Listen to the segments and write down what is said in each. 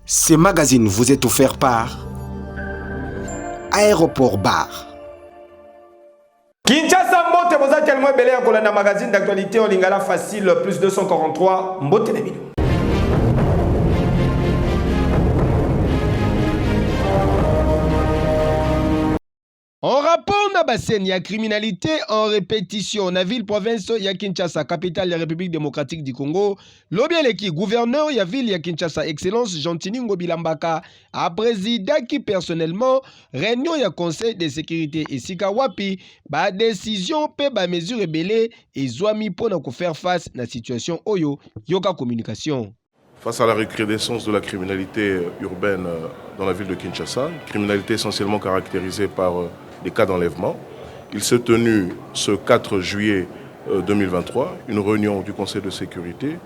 Ce magazine vous est offert par Aéroport Bar. Kinshasa Mbote boza tellement belé à kolanda magazine d'actualité au Lingala facile plus 243 Mbote na bino. En rapport na basen ya criminalité en répétition na ville province ya Kinshasa, capitale ya République démocratique du Congo, l'obieleki gouverneur ya ville ya Kinshasa Excellence Jantini Ngobilambaka a présidaki personnellement réunion ya conseil de sécurité et sikawapi ba décision pe ba mesure ebele ezwami pona ko faire face na situation oyo yoka communication. Face à la recrudescence de la criminalité urbaine dans la ville de Kinshasa, criminalité essentiellement caractérisée par des cas d'enlèvement, il s'est tenu ce 4 juillet 2023 une réunion du Conseil de sécurité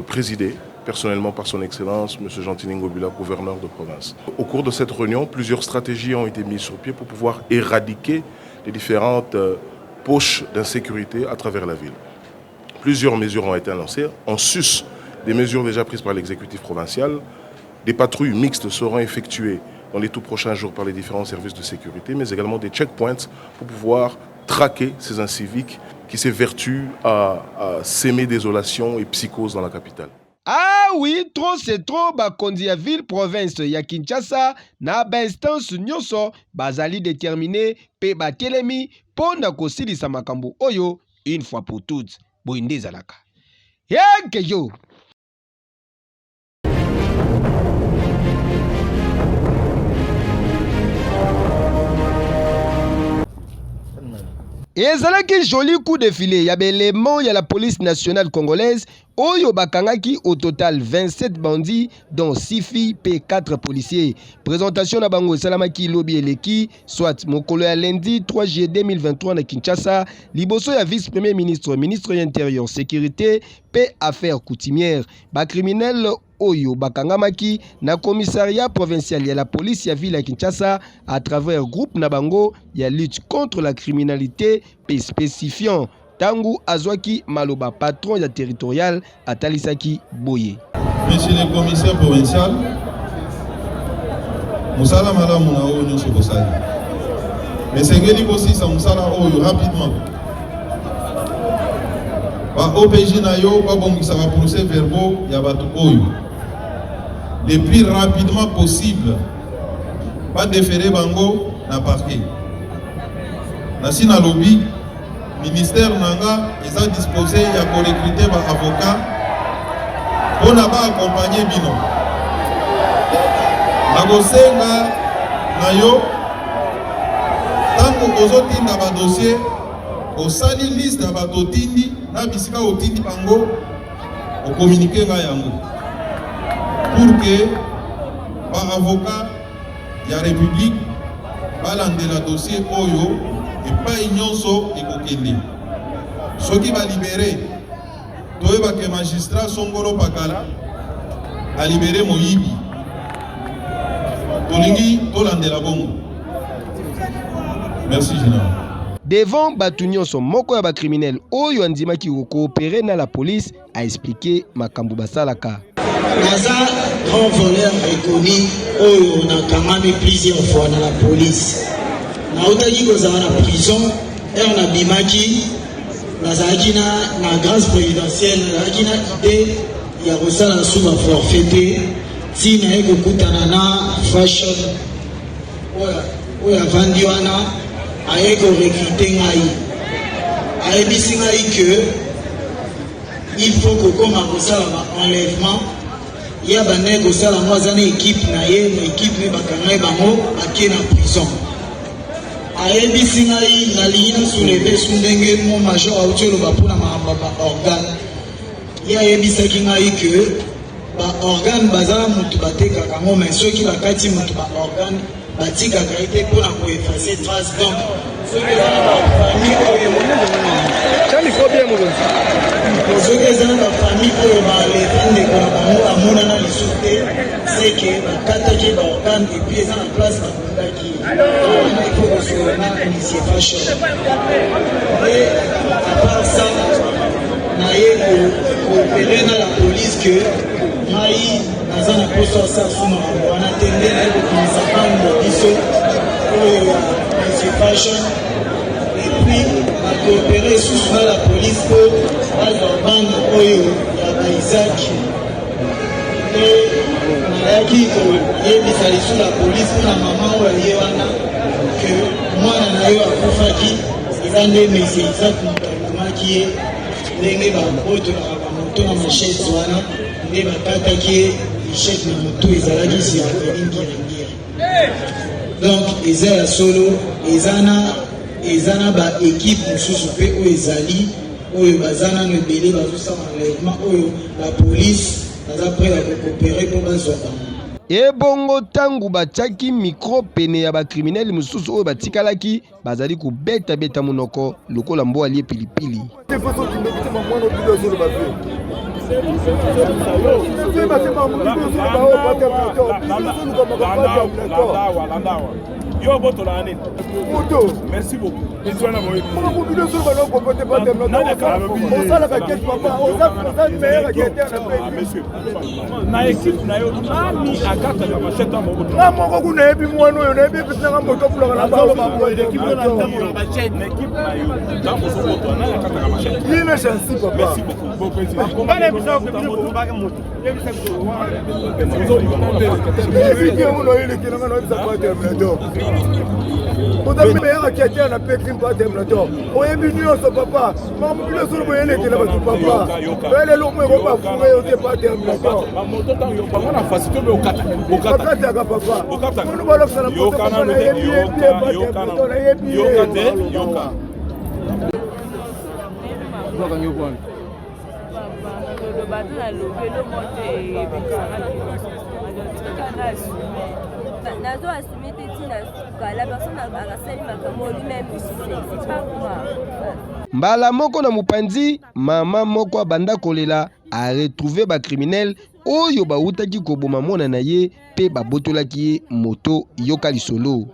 présidée personnellement par son Excellence M. Jantini Ngobila, gouverneur de province. Au cours de cette réunion, plusieurs stratégies ont été mises sur pied pour pouvoir éradiquer les différentes poches d'insécurité à travers la ville. Plusieurs mesures ont été annoncées. En sus des mesures déjà prises par l'exécutif provincial, des patrouilles mixtes seront effectuées dans les tout prochains jours par les différents services de sécurité, mais également des checkpoints pour pouvoir traquer ces inciviques qui s'évertuent à s'aimer désolation et psychose dans la capitale. Ah oui, trop c'est trop, bakondi ya ville province ya Kinshasa na ba instance nyonso bazali déterminé pe batelemi pona kosilisa makambo oyo une fois pour toutes. Boinde zalaka. Yeke yo. Ezalaki joli coup de filet ya belément ya la police nationale congolaise oyo bakangaki au total 27 bandits dont 6 filles et 4 policiers. Présentation na bango salamaki lobi eleki soit mokolo ya lundi 3 juillet 2023 na Kinshasa liboso ya vice-premier ministre ministre de l'intérieur sécurité et affaires coutumières ba criminel oyo bakangamaki na commissariat provincial ya la police ya ville ya Kinshasa à travers groupe na bango ya lutte contre la criminalité et spécifiant Tangu Azwaki Maloba patron ya territorial atalisaki boye. Monsieur le commissaire provincial, musala malamu na oyo nyonso kosali. Mais sengeli kosisa musala oyo rapidement. Ba OPJ na yo babongisa ba procès verbaux ya bato oyo. Le plus rapidement possible, pas déférer bango na parquet. Nasi na lobby, ministère nanga est disposé à recruter ba avocat pour na ba accompagner bino. Nagosenga na yo tango ozotinda ba dossier osali liste ya bato tindi na bisika otindi bango o communiquer nga yango. Pour que par avocat de la République balande la dossier oyo et pas ignonso et kokende. Ce qui va libérer, toyeba que magistrat Songolo Pakala a libéré Moyibi. Tolingi tolande la bongo. Merci général. Devant Batunyon son moko ya ba criminel oyo andimaki ko coopérer na la police a expliqué makambo basalaka. Naza grand voleur reconnu oyo na kamami plusieurs fois dans la police. Na otaki kozala na prison et na bimaki nazalaki na grâce présidentielle nazalaki na idée ya kosala suma forfait ntina ye kokutana na fashion oyo avandi wana aye korekrute ngai ayebisi ngai que il faut kokoma kosala ba enlèvement ya bane kosala ngo aza na équipe na ye na équipe ne bakangai bango akie na prison ayebisi ngai nalingi na souleve su ndenge mo major auti oloba mpona makambo ba organe ye ayebisaki ngai ke ba organe baza na motu batekaka ngo mais soki bakati motu ba organe batikaka ye te mpona koefase trace donc soki eza na bafamille oyo soki eza na bafamille oyo baleta ndeko na bango amonana lisusu te seke bakataki baorgane epuis eza na place bakundaki wana ifo kosolana initie fashion e apart ça naye koopere na la police ke ngai naza na poso ya sasuma wana tende na kokomisa bando biso oyo ya conservation epuis bakoopere susu na la polise po bazwa bando oyo ya baisaki e nayaki koyebisa lisu la polise mpona mama oyo aye wana ke mwana na yo akufaki eza nde mese isaki moto akomaki ye ndenge babotonaka bamoto na mashete wana nde bakataki ye lichete na moto ezalaki sirakelingirangira donc eza ya solo eza na baekipe mosusu mpe oyo ezali oyo baza nano ebele bazosala enlèvement oyo la polise baza pre ya kokopere mpo bazwa bango. Ebongo tangu batiaki mikro pene ya bakriminele mosusu oyo batikalaki bazali kubeta monoko lokola mbo alie pilipili. Yo boto la année. Merci beaucoup. Monsieur. Na équipe na yo ami akata na machete mo. Na moko kuna ebi mwana yo na ebi bisanga moto pula na ba ba équipe na tamu ba chaîne équipe na yo. Dans mon moto na akata na machete. Il est gentil papa. Merci beaucoup. Bon président. Ba le bisa ko ba ka moto. Le bisa ko. Ebi mo no ile kina na bisa ko terminator. On a meilleur qui a été un peu crime par terminator. On est venu au papa. Maman, il est sur le moyen qui est là-bas, papa. Elle est l'homme, on va fourrer au départ terminator. On a facilité le kata. Au kata, papa. Au kata. On va le faire la moto. Nazo assumer la personne a sali makambo lui-même, c'est pas moi. Mbala moko na mupanzi mama moko abanda kolela a retrouvé ba criminel oyo bautaki koboma mona na ye pe babotolaki ye moto yoka lisolo.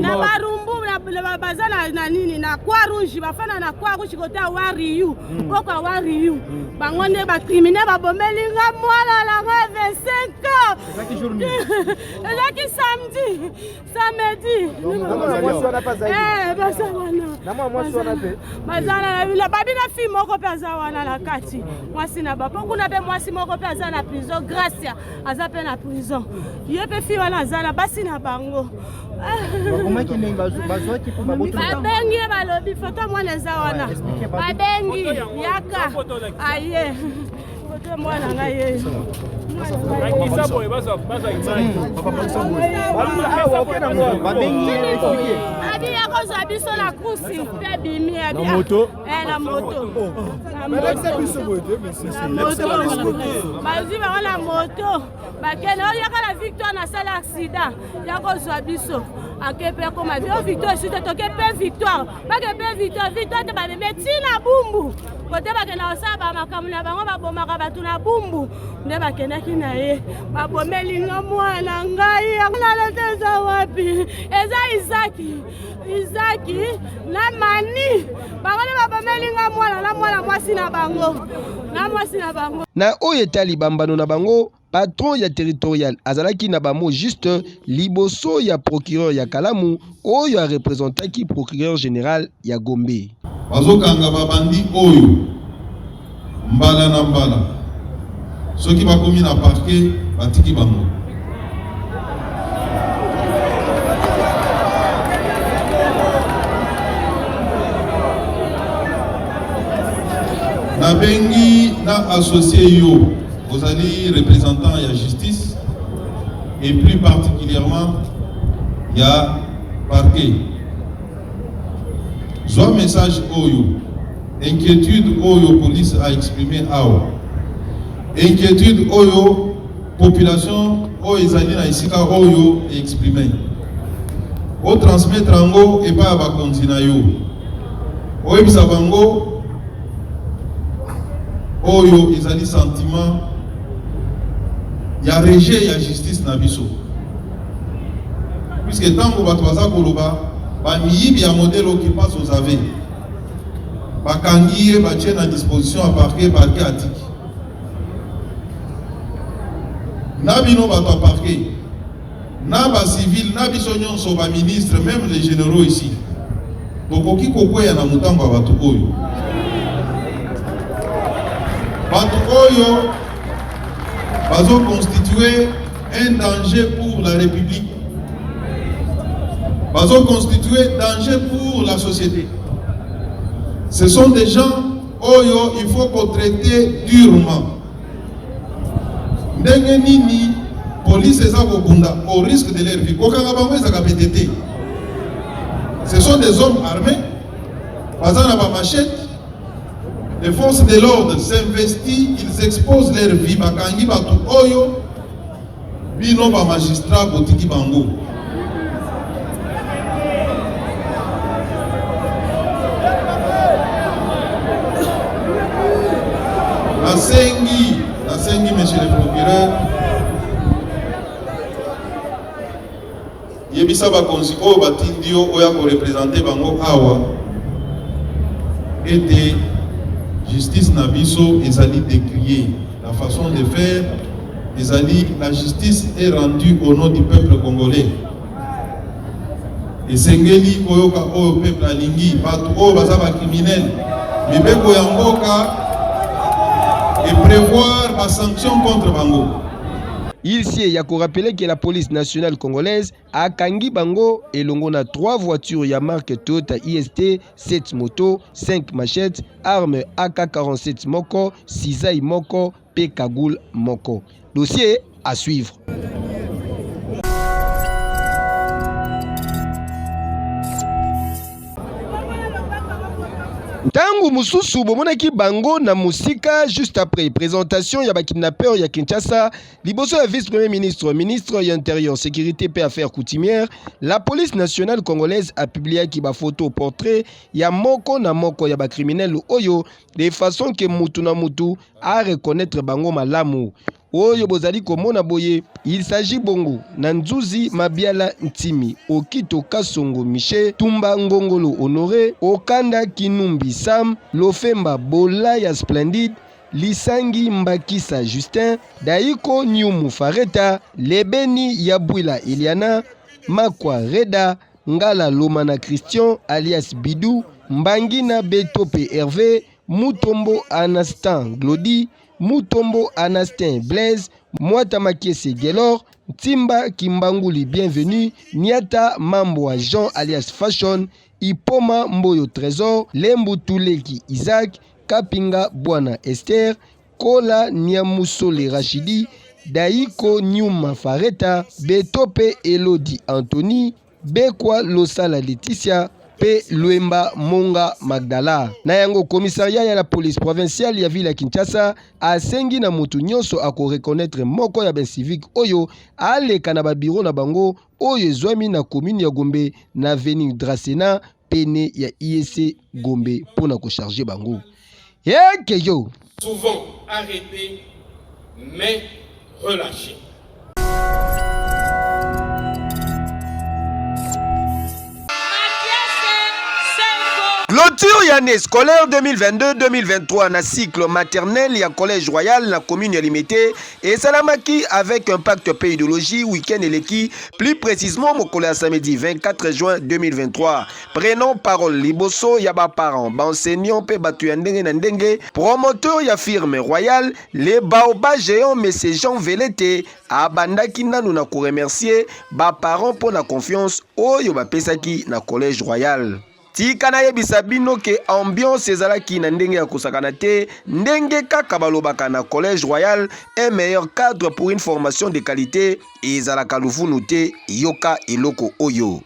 Na barumbu na bazana na nini na Croix Rouge bafana na Croix Rouge côté wa Riu poko wa Riu bangonde ba criminel ba bomelinga mwana la 25 ans. Ezaki samedi bazana la babina fi moko peza wana la kati mwasi na bapa kuna be mwasi moko peza na prison Gracia aza pe na prison yepe fi wana zana basi na bango babengi balobi foto mwana eza wana babengi yaka aye foto mwana nga ye abi yakozwa biso na kusi mpe bimi na moto bazwi bango na moto bakende oyaka na victoire na sala accident yakozwa biso akepe koma vio victoire esute toke pe victoire bake pe victoire te babeme tina bumbu kote bakenda kosala bamakambo na bango babomaka bato na bumbu nde bakendaki na ye babomelinga mwana ngai yangonalete eza wapi eza izaki na mani bango nde babomelinga mwana na mwana mwasi na bango na oyo etali bambano na bango. Patron ya territorial azalaki na bamo juste liboso ya procureur ya Kalamu oyo a représentaki procureur général ya Gombe. Bazokanga babandi oyo mbala na mbala soki bakomi na parquet batiki bango. Na bengi na associé yo vous allez représentant la justice et plus particulièrement il y a parquet. Soit message oyo, inquiétude oyo police a exprimé awa. Inquiétude oyo population oyo ezali na isika oyo exprimé. O transmettre ango et pas ba kontina yo. Oyo bisabango oyo ezali sentiment ya rejet ya justice na biso puisque tango bato baza koloba bamiyibi ya modèle qui passe aux aveux bakangi ye batie na disposition ya parquet atiki na bino bato parquet, na ba civil, na biso nyonso ba ministre, même les généraux ici. Tokoki kokwea na mutambo bato oyo. Bato oyo bazo constituer un danger pour la République. Bazo constituer danger pour la société. Ce sont des gens oyo il faut qu'on traite durement. Ndenge nini police eza kobunda au risque de leur vie. Kokanga bango eza kapetete. Ce sont des hommes armés. Bazana ba machette. Les forces de l'ordre s'investissent, ils exposent leur vie. Bakangi batu oyo bino ba magistrat botiki bango. Nasengi, monsieur le procureur, yebisa bakonzi oyo batindi yo oya ko représenter bango awa ete justice na biso ezali décriée, la façon de faire ezali, la justice est rendue au nom du peuple congolais. Esengeli koyoka oyo peuple alingi bato oyo baza ba criminel mibeko ya mboka et prévoir des sanctions contre Bango. Il y a qu'à rappeler que la police nationale congolaise a kangi Bango et l'ongona 3 voitures ya marque Toyota IST, 7 motos, 5 machettes, armes AK-47 Moko, Cisaille Moko, P-Kagoul Moko. Dossier à suivre. Tangu mususu bomonaki bango na musika juste après présentation ya ba kidnappeur ya Kinshasa liboso ya vice-premier ministre ya intérieur sécurité et affaires coutumières, la police nationale congolaise a publié ki ba photo portrait ya moko na moko ya ba criminel oyo de façon que mutu na mutu a reconnaître bango malamu. Oyo bozali komona boye, il s'agit bongo Nanzuzi Mabiala Ntimi, Okito Kasongo Miché, Tumba Ngongolo Honoré, Okanda Kinumbi Sam, Lofemba Bolaya Splendide, Lisangi Mbakisa Justin, Daiko Nyumu Fareta, Lebeni Yabwila Eliana, Makwa Reda, Ngala Lomana Christian alias Bidou, Mbangina Betope Hervé, Mutombo Anastan Glody, Mutombo Anastin Blaise, Mwata Makiese Gelor, Timba Kimbanguli Bienvenue, Niata Mamboa Jean alias Fashion, Ipoma Mboyo Trésor, Lembu Tuleki Isaac, Kapinga Bwana Esther, Kola Nyamusole Rachidi, Daiko Nyuma Fareta, Betope Elodi Anthony, Bekwa Losala Laetitia, P. Luemba Monga Magdala. Na yango commissariat ya la police provinciale ya ville ya Kinshasa asengi na mutu nyonso ako reconnaître moko ya ben civique oyo aleka na ba bureau na bango oyo ezwami na commune ya Gombe na avenue Dracena pene ya IEC Gombe pona ko charger bango. Yeke yo. Souvent arrêté mais relâché. Clôture l'année scolaire 2022-2023 na cycle maternel ya collège royal na commune limitée et salamaki avec un pacte pédologie week-end eleki plus précisément mokolo ya samedi 24 juin 2023. Prenons parole liboso ya ba parents, ba enseignants pe batu ya ndenge na ndenge, promoteur ya firme royal les baobas géants monsieur Jean Velete abandaki nanu na ko remercier ba parents pour la confiance oyo ba pesaki na collège royal. Tika na yebisa bino ke ambiance ezalaki na ndenge ya kosakana te, ndenge kaka balobaka na collège royal, un meilleur cadre pour une formation de qualité ezalaka lufunu te yoka eloko oyo.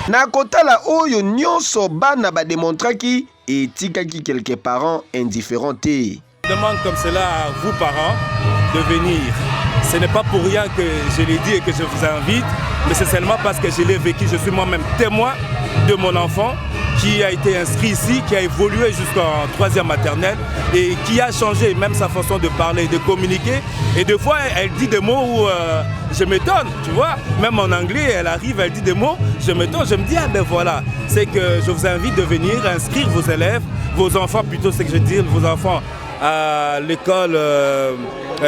Na kotala oyo nyonso bana ba démontraki etikaki quelques parents indifférents te. Je demande comme cela à vous parents de venir. Ce n'est pas pour rien que je l'ai dit et que je vous invite, mais c'est seulement parce que je l'ai vécu. Je suis moi-même témoin de mon enfant qui a été inscrit ici, qui a évolué jusqu'en 3e maternelle et qui a changé même sa façon de parler, de communiquer. Et des fois, elle dit des mots où je m'étonne, tu vois. Même en anglais, elle arrive, elle dit des mots, je m'étonne, je me dis, ah ben voilà. C'est que je vous invite de venir inscrire vos élèves, vos enfants plutôt, c'est que je dis, vos enfants à l'école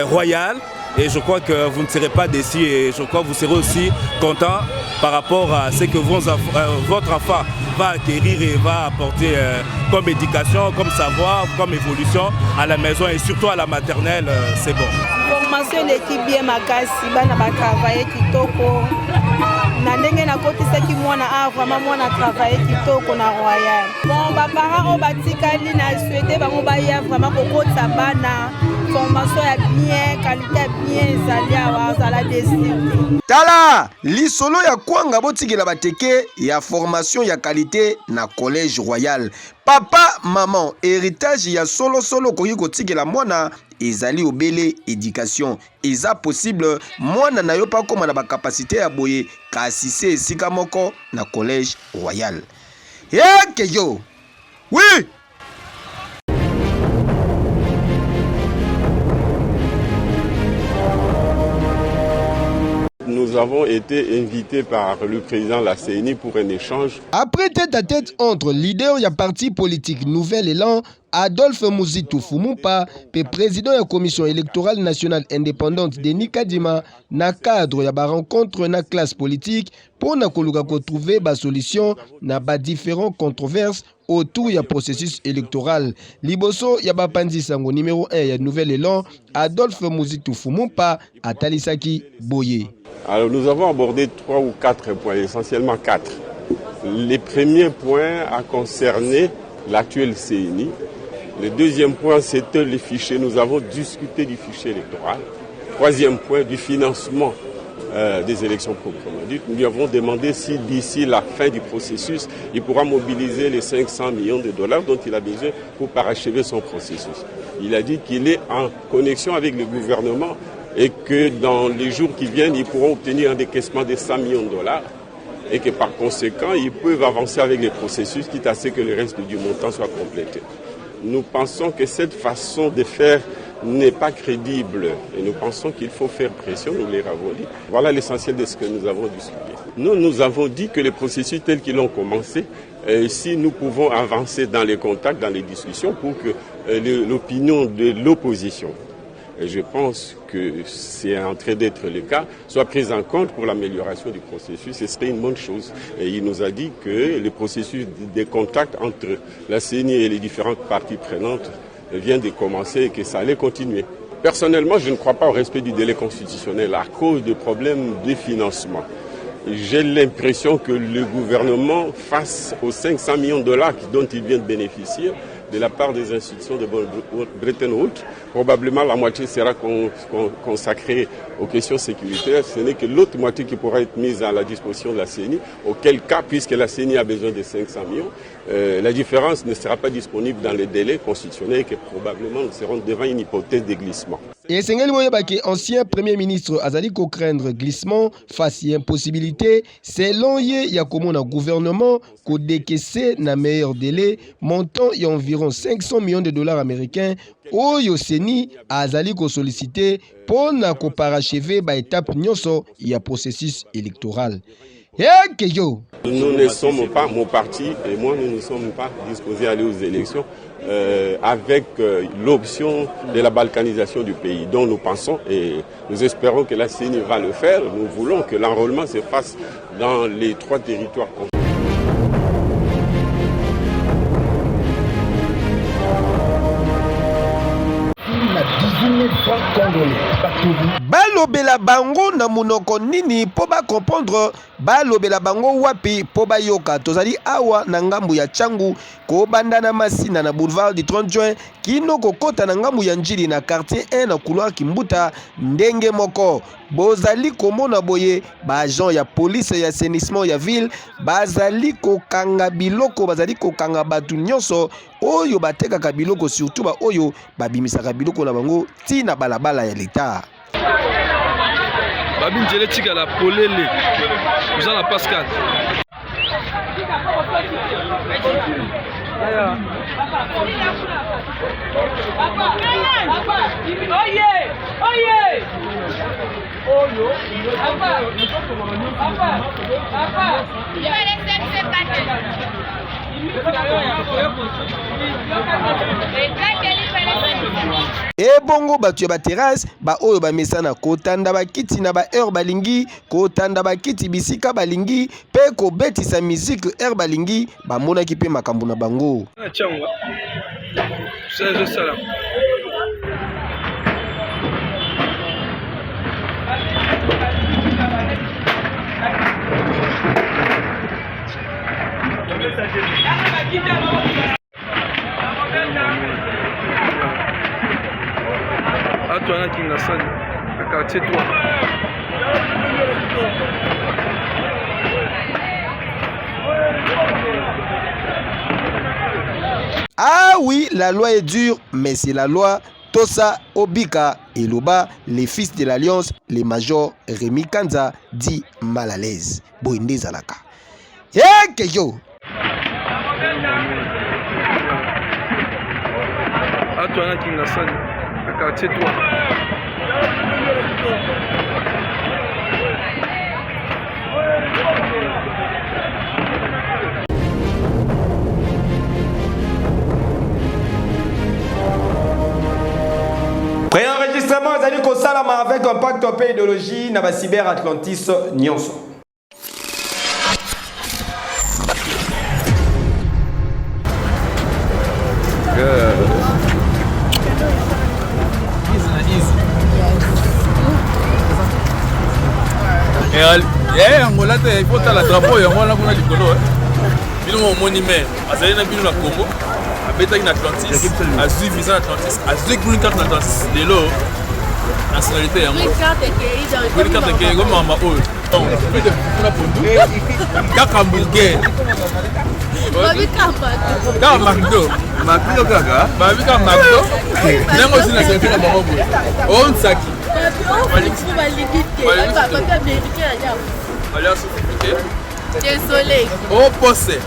royale. Et je crois que vous ne serez pas déçus et je crois que vous serez aussi contents par rapport à ce que votre enfant va acquérir et va apporter comme éducation, comme savoir, comme évolution à la maison et surtout à la maternelle, c'est bon. Formation d'équipe bien makasi, bana ba travailler kitoko. Na ndenge na kotisaki mwana vraiment mwana travailler kitoko na royal. Bon ba parents o batikali na souhaiter bango ba ya vraiment kokotsa bana. Formation ya bien, qualité bien, ça désir. Tala, lisolo ya kwanga botikela bateke ya formation ya qualité na collège royal. Papa, maman, héritage ya solo koki kotikela mwana ezali obele éducation. Eza possible mwana na yo pa koma na ba capacité ya boye kasi se esika moko na collège royal. Yeke yo. Oui. Nous avons été invités par le président de la CENI pour un échange. Après tête-à-tête entre leader ya parti politique Nouvel Élan, Adolphe Muzitu Fumumpa, pe président de la commission électorale nationale indépendante Denis Kadima, na cadre ya ba rencontre na classe politique pour na koluka ko trouver ba solution na ba différents controverses autour du processus électoral. Liboso ya ba pandi sango numéro 1 ya Nouvel Élan, Adolphe Muzitu Fumumpa atalisaki boye. Alors nous avons abordé 3 ou 4 points, essentiellement 4. Les premiers points a concerné l'actuel CENI. Le deuxième point, c'était les fichiers. Nous avons discuté du fichier électoral. Troisième point, du financement des élections proprement dites. Nous lui avons demandé si d'ici la fin du processus, il pourra mobiliser les 500 millions de dollars dont il a besoin pour parachever son processus. Il a dit qu'il est en connexion avec le gouvernement et que dans les jours qui viennent, ils pourront obtenir un décaissement de 100 millions de dollars et que par conséquent, ils peuvent avancer avec les processus, quitte à ce que le reste du montant soit complété. Nous pensons que cette façon de faire n'est pas crédible et nous pensons qu'il faut faire pression, nous les avons dit. Voilà l'essentiel de ce que nous avons discuté. Nous avons dit que les processus tels qu'ils ont commencé, si nous pouvons avancer dans les contacts, dans les discussions pour que l'opinion de l'opposition, et je pense que c'est en train d'être le cas, soit prise en compte pour l'amélioration du processus. Ce serait une bonne chose. Et il nous a dit que le processus des contacts entre la CENI et les différentes parties prenantes vient de commencer et que ça allait continuer. Personnellement, je ne crois pas au respect du délai constitutionnel à cause des problèmes de financement. J'ai l'impression que le gouvernement, face aux 500 millions de dollars dont il vient de bénéficier, de la part des institutions de Bretton Woods, probablement la moitié sera consacrée aux questions sécuritaires. Ce n'est que l'autre moitié qui pourra être mise à la disposition de la CENI, auquel cas, puisque la CENI a besoin de 500 millions, la différence ne sera pas disponible dans les délais constitutionnels et que probablement nous serons devant une hypothèse de glissement. Et Sengeli Moyebake, ancien premier ministre, azali ko craindre glissement face à impossibilité, selon ye ya komona gouvernement ko décaisser na meilleur délai montant y environ 500 millions de dollars américains oyo CENI azali ko solliciter pour na ko parachever ba étape nyonso ya processus électoral. Nous ne sommes pas, mon parti et moi, nous ne sommes pas disposés à aller aux élections avec l'option de la balkanisation du pays, dont nous pensons et nous espérons que la CENI va le faire. Nous voulons que l'enrôlement se fasse dans les 3 territoires. Balobela lobela bango na munoko nini po ba comprendre ba lobela bango wapi po ba yoka tozali awa na ngambu ya Changu ko banda na Masina na boulevard du 30 juin kino kokota na ngambu ya Njili na quartier 1 na couloir Kimbuta ndenge moko bozali komona boye ba agent ya police ya assainissement ya ville bazali kokanga biloko bazali kokanga batu nyonso oyo batekaka biloko surtout ba oyo babimisaka biloko na bango tina balabala ya leta. Babi Njele tika la polele Jean la Pascal ebongo batu ya baterase ba oyo bamesana kotanda bakiti na ba heure balingi kotanda bakiti bisika balingi pe kobetisa musique heure balingi bamonaki pe makambo na bango. Antoine Kingasani, à quartier 3. Ah oui, la loi est dure, mais c'est la loi. Tosa Obika et Loba, les fils de l'Alliance, les majors Rémi Kanza, dit mal à l'aise. Boinde Zalaka. Eh, que yo! Antoine Kingasani, à quartier 3. Préenregistrement Zali Kosalama avec un pacte en paix idéologie na ba cyber Atlantis Nyonso. Angola il faut la drapeau et on a kuna likolo bino mo monument azali na bino na Congo abeta in Atlantis azui visa Atlantis azui green card Atlantis de lo nationalité yango green card ke comme mama oil donc kuna pondu kaka burger kaka McDo kaka McDo nango sina senti na bango on saki désolé. Oh, possé.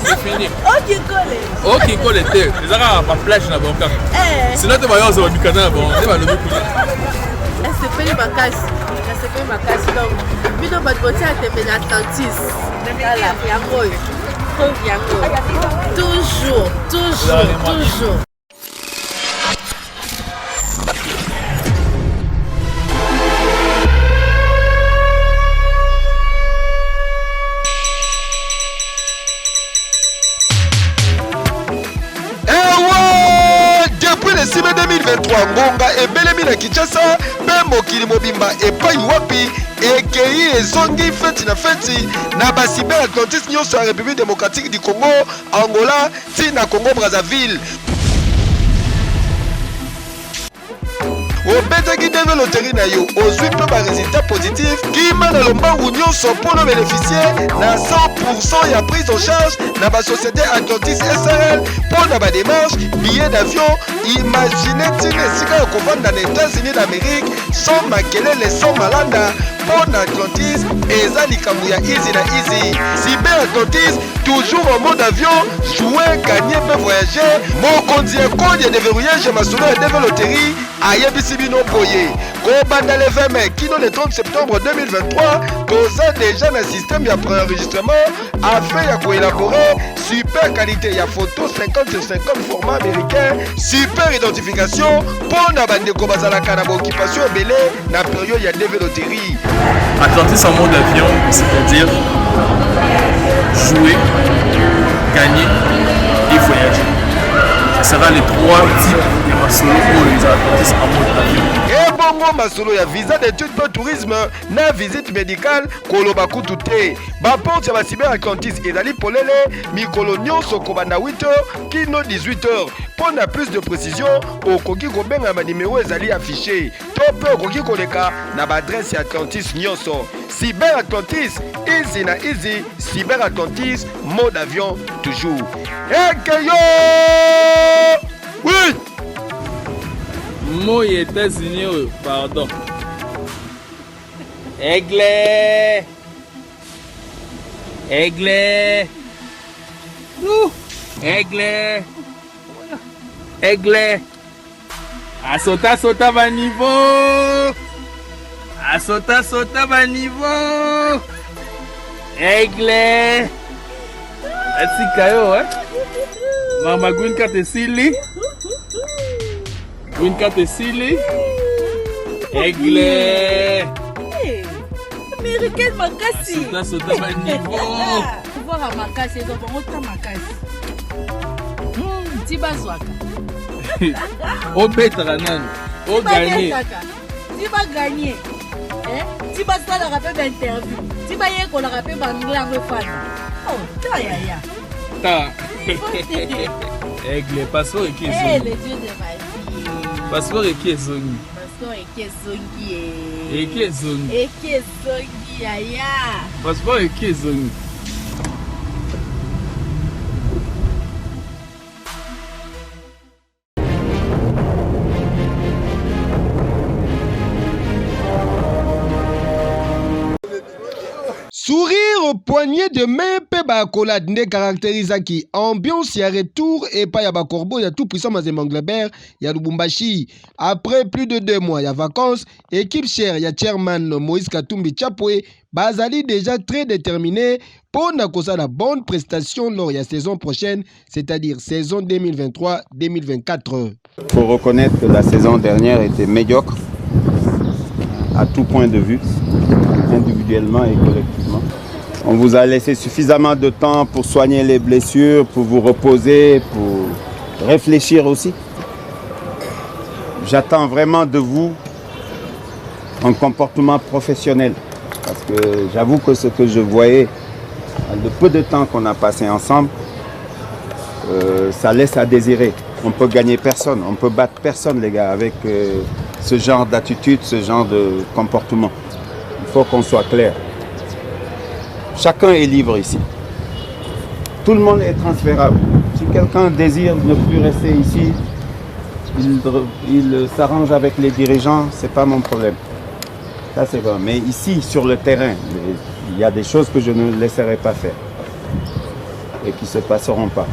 C'est fini. Oh, qui colle était. Les arabes à plage na bon sinon tu vas y avoir du canal bon. Tu vas le beaucoup. C'est pas ma casse. C'est pas ma casse donc. Bino ba botia te mena Atlantis. Voilà, yango. Toujours. Le 6 mai 2023 ngonga ebelemi na Kinshasa pe mokili mobimba epai wapi ekei ezongi feti na feti na ba cyber Atlantis nyonso ya République démocratique du Congo, Angola ti na Congo Brazzaville. obetaki deve loterie na yo ozwi mpe baresultat positif kima na lombangu nyonso mpono bénéficier na 100% ya prise en charge na basociété Atlantis SRL mpo na badémarche billet d'avion. Imagine ntina esika ya kovanda na États-Unis d'Amérique sans makelele sans malanda mpo na Atlantis eza likambo ya easy na easy. Cyber Atlantis toujours en mode avion, jouer, gagner, peut voyager. Mokonzi ekodi ya déverrouillage masolo ya deve loterie ayebisi bino boye kobanda le 20 mai kino le 30 septembre 2023 toza déjà na système ya préenregistrement afin ya koélaborer super qualité ya photo 50/50 format américain, super identification pour na bandeko bazalaka na occupation ebele na période ya deve loterie. Atlantis en mode avion, c'est-à-dire jouer, gagner et voyager. Ce sera les trois types de masolo pour les Atlantis en mode avion. bongo masolo ya visa d'étude pour tourisme na visite médicale koloba kutu te. Ba porte ya ba Cyber Atlantis ezali polele mikolo nyonso kobanda 8h kino 18h. Pour plus de précision, okoki kobenga ba numéro ezali affiché. To pe okoki koleka na ba adresse Atlantis nyonso. Cyber Atlantis, easy na easy, Cyber Atlantis, mode avion toujours. Ekeyo! Oui! Moi États-Unis, pardon. Aigle! Aigle! Aigle! Aigle! Asota ba niveau! Asota ba niveau! Aigle! Atikayo, hein? Mama Gwyn Katesili? Gwyn Katesili? Aigle! Américaine makasi! Asota ba niveau! Voir à makasi, ils ont autant makasi. Tibazwaka. O betara nani? O gagné. Tiba gagné. Tiba sala rappel d'interview. Tiba yeko la rappel banglango fana. Oh, ta ya. Ta. Aigle, passeport qui est zongi. Eh, le dieu de ma vie. Passeport qui est zongi. Passeport qui est zongi. Et qui est zongi. Et qui est zongi, ya. Passeport qui est zongi. Sourire au poignet de main pe ba accolade ne caractérise qui ambiance ya retour et pas ya ba corbeau ya tout puissant Mazembe Anglebert ya Lubumbashi. Après plus de 2 mois ya vacances, équipe chère ya chairman Moïse Katumbi Chapwe bazali déjà très déterminé pour na kosa la bonne prestation lors de la saison prochaine, c'est-à-dire saison 2023-2024. Faut reconnaître que la saison dernière était médiocre à tout point de vue, individuellement et collectivement. On vous a laissé suffisamment de temps pour soigner les blessures, pour vous reposer, pour réfléchir aussi. J'attends vraiment de vous un comportement professionnel. Parce que j'avoue que ce que je voyais, le peu de temps qu'on a passé ensemble, ça laisse à désirer. On peut gagner personne, on peut battre personne les gars avec ce genre d'attitude, ce genre de comportement. Il faut qu'on soit clair. Chacun est libre ici. Tout le monde est transférable. Si quelqu'un désire ne plus rester ici, il s'arrange avec les dirigeants, ce n'est pas mon problème. Ça c'est vrai. Mais ici, sur le terrain, il y a des choses que je ne laisserai pas faire et qui ne se passeront pas.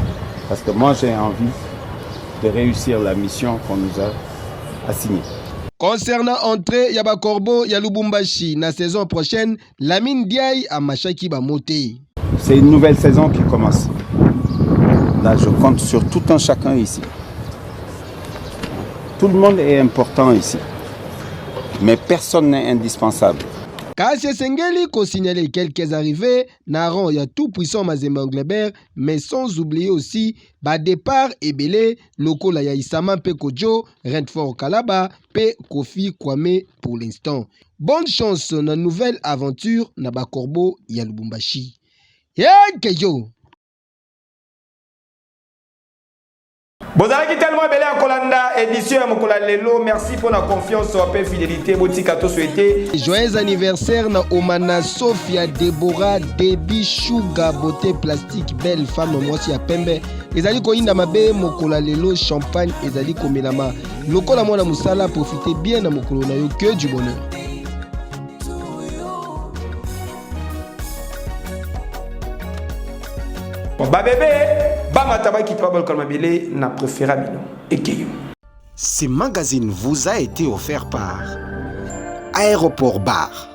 Parce que moi, j'ai envie de réussir la mission qu'on nous a assignée. Concernant entrée Yaba Corbeau ya Lubumbashi la saison prochaine, Lamine Diaye a Machaki Bamote. C'est une nouvelle saison qui commence. Là, je compte sur tout un chacun ici. Tout le monde est important ici. Mais personne n'est indispensable. Kassia Sengeli ko signaler quelques arrivées, Naran ya tout puissant Mazembe Anglebert, mais sans oublier aussi ba départ Ebele, Lokola ya Isama pe Kojo, Rentfort Kalaba, pe Kofi Kwame pour l'instant. Bonne chance dans nouvelle aventure na ba Corbeau ya Lubumbashi. Keyo. Bozalaki tellement belé en Kolanda, édition à Mokola Lelo. Merci pour la confiance et fidélité. Botika to souhaité. Joyeux anniversaire na Omana Sophia Deborah Debi Sugar beauté plastique belle femme moi si a pembe. Ezali ko inda mabe Mokola Lelo champagne ezali ko melama. Lokola mona musala profitez bien na Mokolo na yo que du bonheur. Ba bébé, ba mataba qui trouble comme belé n'a préférable Ekeyo. Ce magazine vous a été offert par Aéroport Bar.